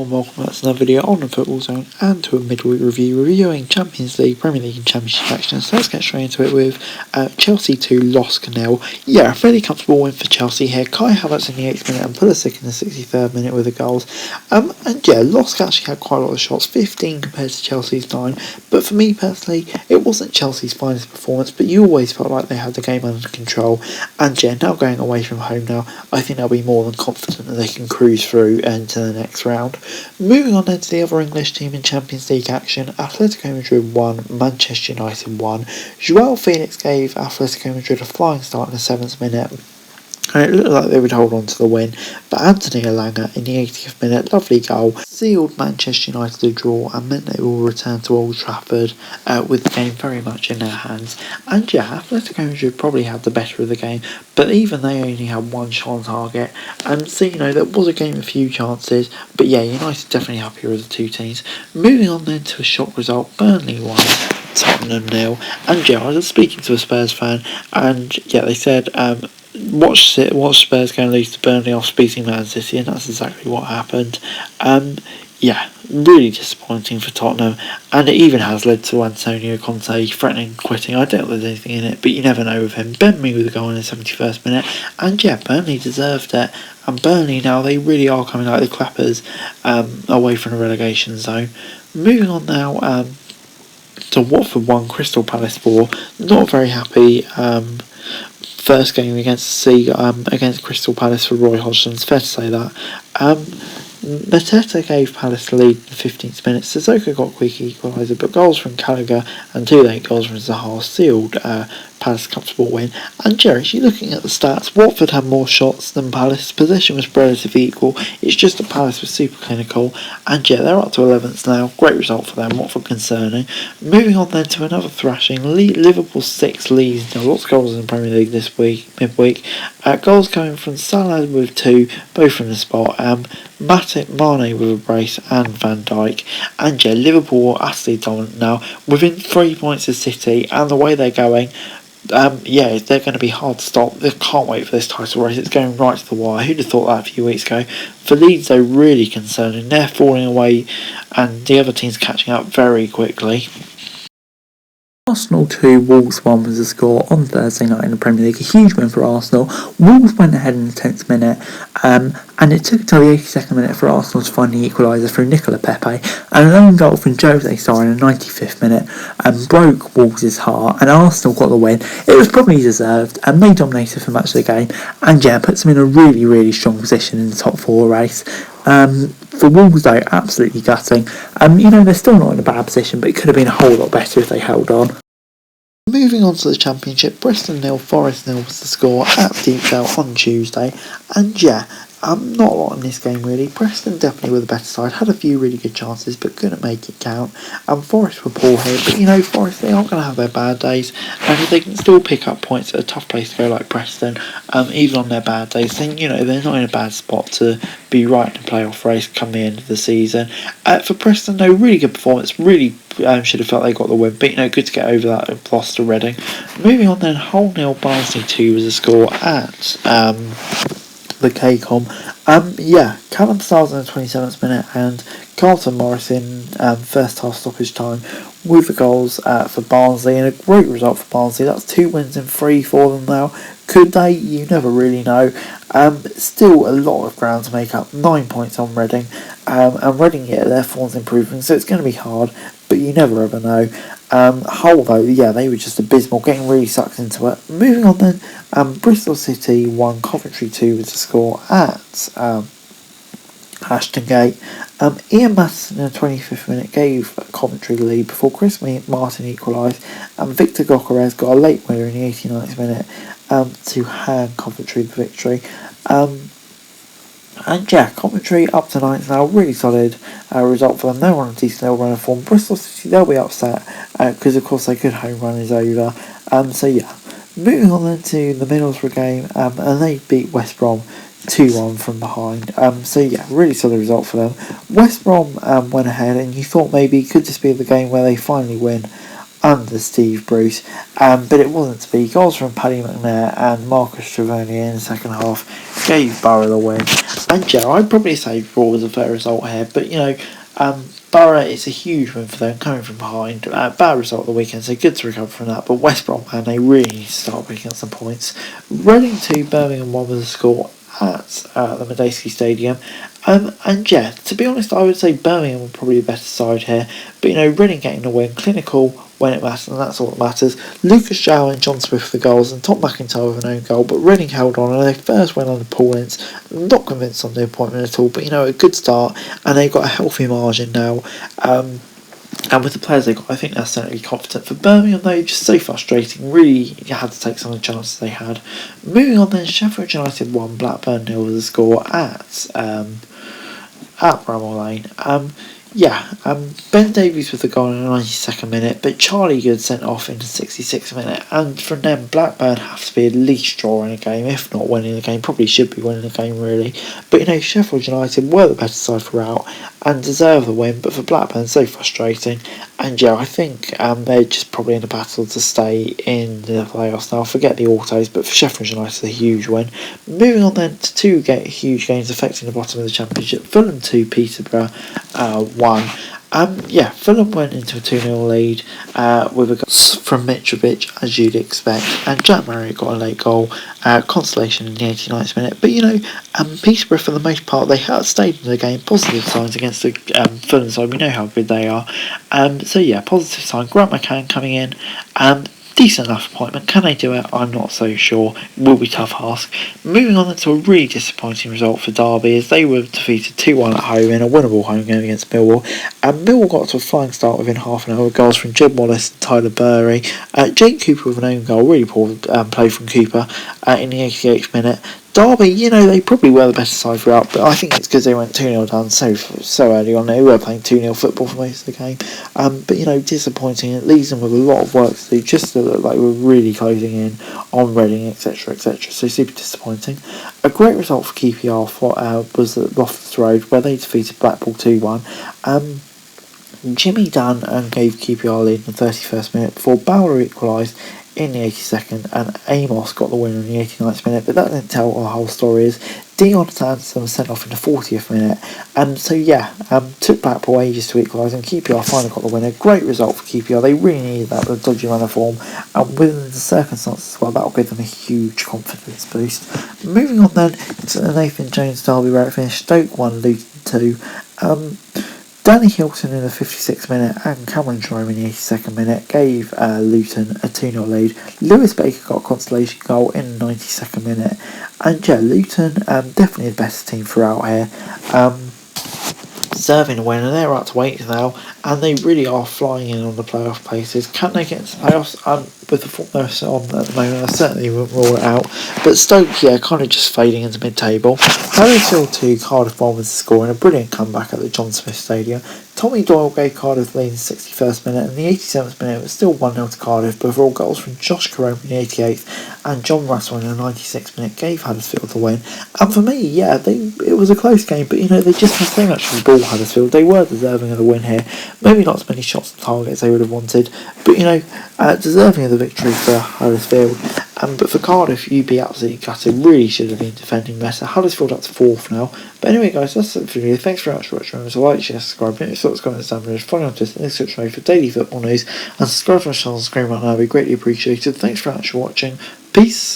and welcome back to another video on the Football Zone and to a midweek review reviewing Champions League, Premier League and Championship actions. So let's get straight into it with Chelsea 2, Losk 0. Yeah, a fairly comfortable win for Chelsea here. Kai Havertz in the 8th minute and Pulisic in the 63rd minute with the goals. And yeah, Losk actually had quite a lot of shots, 15 compared to Chelsea's 9. But for me personally, it wasn't Chelsea's finest performance, but you always felt like they had the game under control. And yeah, now going away from home now, I think they'll be more than confident that they can cruise through into the next round. Moving on then to the other English team in Champions League action, Atletico Madrid won, Manchester United won. Joao Felix gave Atletico Madrid a flying start in the 7th minute, and it looked like they would hold on to the win, but Anthony Elanga in the 80th minute, lovely goal, sealed Manchester United a draw and meant they will return to Old Trafford with the game very much in their hands. And yeah, Atletico Madrid probably had the better of the game, but even they only had one shot on target, and so there was a game of few chances, but yeah, United definitely happier with the two teams. Moving on then to a shock result, Burnley won, Tottenham 0, and yeah, I was speaking to a Spurs fan, and yeah, they said watch Spurs going to lose to Burnley off beating Man City, and that's exactly what happened. Yeah, really disappointing for Tottenham, and it even has led to Antonio Conte threatening quitting. I don't know if there's anything in it, but you never know with him. Bentley with a goal in the 71st minute, and yeah, Burnley deserved it, and Burnley now, they really are coming like the clappers away from the relegation zone. Moving on now to Watford 1, Crystal Palace 4, not very happy first game against Crystal Palace for Roy Hodgson, it's fair to say that. Mateta gave Palace the lead in the 15th minute. Sissoko got a quick equaliser, but goals from Gallagher and 2 late goals from Zaha sealed Palace' comfortable win. And Jerry, you're looking at the stats, Watford had more shots than Palace, possession was relatively equal, it's just that Palace was super clinical, and yeah, they're up to 11th now, great result for them, Watford concerning. Moving on then to another thrashing, Liverpool 6, Leeds, now lots of goals in the Premier League this week, midweek, goals coming from Salah with 2, both from the spot, Mane with a brace and Van Dijk, and yeah, Liverpool are utterly dominant now, within 3 points of City, and the way they're going, yeah, they're going to be hard to stop. They can't wait for this title race. It's going right to the wire. Who'd have thought that a few weeks ago? For Leeds, though, really concerning. They're falling away, and the other team's catching up very quickly. Arsenal 2, Wolves 1 was the score on Thursday night in the Premier League. A huge win for Arsenal. Wolves went ahead in the 10th minute, and it took until the 82nd minute for Arsenal to find the equaliser through Nicola Pepe, and an own goal from Jose Sarr in the 95th minute broke Wolves' heart, and Arsenal got the win. It was probably deserved, and they dominated for much of the game, and yeah, puts them in a really, really strong position in the top 4 race. For Wolves though, absolutely gutting. They're still not in a bad position, but it could have been a whole lot better if they held on. Moving on to the Championship, Preston 0, Forest 0 was the score at Deepdale on Tuesday, and yeah, not a lot in this game really. Preston definitely were the better side, had a few really good chances but couldn't make it count, and Forest were poor here, but Forest, they aren't going to have their bad days, and if they can still pick up points at a tough place to go like Preston, even on their bad days, then they're not in a bad spot to be right in the playoff race come the end of the season. For Preston though, really good performance, really should have felt they got the win, but good to get over that loss to Reading. Moving on then, Hull 0, Barnsley 2 was the score at the KCOM. Callum Styles in the 27th minute and Carlton Morris in first half stoppage time with the goals for Barnsley, and a great result for Barnsley. That's 2 wins in 3 for them now. Could they? You never really know. Still a lot of ground to make up. 9 points on Reading, and Reading, their form's improving, so it's going to be hard, but you never ever know. Hull though, they were just abysmal, getting really sucked into it. Moving on then, Bristol City 1, Coventry 2 was the score at Ashton Gate. Ian Maddison in the 25th minute gave Coventry the lead before Chris Martin equalised, and Victor Gyökeres got a late winner in the 89th minute to hand Coventry the victory. And yeah, Coventry up to 9th now, really solid result for them. They're on a decent little run of form. Bristol City, they'll be upset because of course their good home run is over. So yeah, moving on then to the Middlesbrough game, and they beat West Brom 2-1 from behind. So yeah, really solid result for them. West Brom went ahead, and you thought maybe could this be the game where they finally win? under Steve Bruce, but it wasn't to be. Goals from Paddy McNair and Marcus Trevonier in the second half gave Borough the win. And yeah, I'd probably say draw was a fair result here, but Borough is a huge win for them, coming from behind. Bad result of the weekend, so good to recover from that. But West Brom, man, they really need to start picking up some points. Reading 2, Birmingham 1 was the score at the Medeski Stadium. And yeah, to be honest, I would say Birmingham were probably the better side here. But Reading getting the win, clinical when it matters, and that's all that matters. Lucas Jow and John Smith for the goals, and Tom McIntyre with an own goal. But Reading held on, and they first went under Paul Ince. Not convinced on the appointment at all, but a good start, and they've got a healthy margin now. And with the players they got, I think they're certainly confident. For Birmingham, though, just so frustrating. Really, you had to take some of the chances they had. Moving on then, Sheffield United 1, Blackburn 0 was the score at Bramall Lane. Ben Davies with the goal in the 92nd minute, but Charlie Good sent off in the 66th minute. And from them, Blackburn have to be at least drawing a game, if not winning the game. Probably should be winning the game, really. But Sheffield United were the better side throughout and deserve the win. But for Blackburn, so frustrating. And yeah, I think they're just probably in a battle to stay in the playoffs now. Forget the autos, but for Sheffield United, a huge win. Moving on then to two huge games affecting the bottom of the Championship. Fulham 2, Peterborough 1. Fulham went into a 2-0 lead with a goal from Mitrovic, as you'd expect, and Jack Marriott got a late goal, consolation in the 89th minute. But Peterborough, for the most part, they have stayed in the game. Positive signs against the Fulham side. We know how good they are. Positive sign. Grant McCann coming in. Decent enough appointment. Can they do it? I'm not so sure. It will be a tough ask. Moving on to a really disappointing result for Derby, as they were defeated 2-1 at home in a winnable home game against Millwall. And Millwall got to a flying start within half an hour with goals from Jim Wallace and Tyler Burry. Jake Cooper with an own goal. Really poor play from Cooper in the 88th minute. Derby, they probably were the better side throughout, but I think it's because they went 2-0 down so early on. They were playing 2-0 football for most of the game. Disappointing. It leaves them with a lot of work to do, just to look like we're really closing in on Reading, etc., etc. So super disappointing. A great result for QPR was at Loftus Road, where they defeated Blackpool 2-1. Jimmy Dunn gave QPR lead in the 31st minute before Bowler equalised in the 82nd, and Amos got the win in the 89th minute, but that didn't tell what the whole story is. Dion Sanderson was sent off in the 40th minute, took Blackpool ages to equalise, and QPR finally got the winner. Great result for QPR. They really needed that with a dodgy run of form, and within the circumstances as well, that'll give them a huge confidence boost. Moving on then to the Nathan Jones derby, where it finished Stoke 1, Luton 2. Danny Hilton in the 56th minute and Cameron Jerome in the 82nd minute gave Luton a 2-0 lead. Lewis Baker got a consolation goal in the 92nd minute. And Luton definitely the best team throughout here. Deserving a win, and they're up to 8th now, and they really are flying in on the playoff places. Can they get into the playoffs? With the form they're on at the moment, I certainly wouldn't rule it out. But Stoke, kind of just fading into mid-table. Huddersfield 2, Cardiff 1 was the score, and a brilliant comeback at the John Smith Stadium. Tommy Doyle gave Cardiff the lead in the 61st minute, and the 87th minute it was still 1-0 to Cardiff, but all goals from Josh Carone in the 88th and John Russell in the 96th minute gave Huddersfield the win. And for me, it was a close game, but they just had so much of the ball, Huddersfield. They were deserving of the win here. Maybe not as many shots on targets they would have wanted, but deserving of the victory for Huddersfield. But for Cardiff, you'd be absolutely gutted. Really should have been defending better. Huddersfield up to 4th now. But anyway, guys, that's it for me. Thanks very much for watching. Remember to like, share, subscribe, hit your thoughts, comments down below. Follow on Twitter and Instagram for daily football news, and subscribe to my channel on the screen right now. It'd be greatly appreciated. Thanks very much for watching. Peace.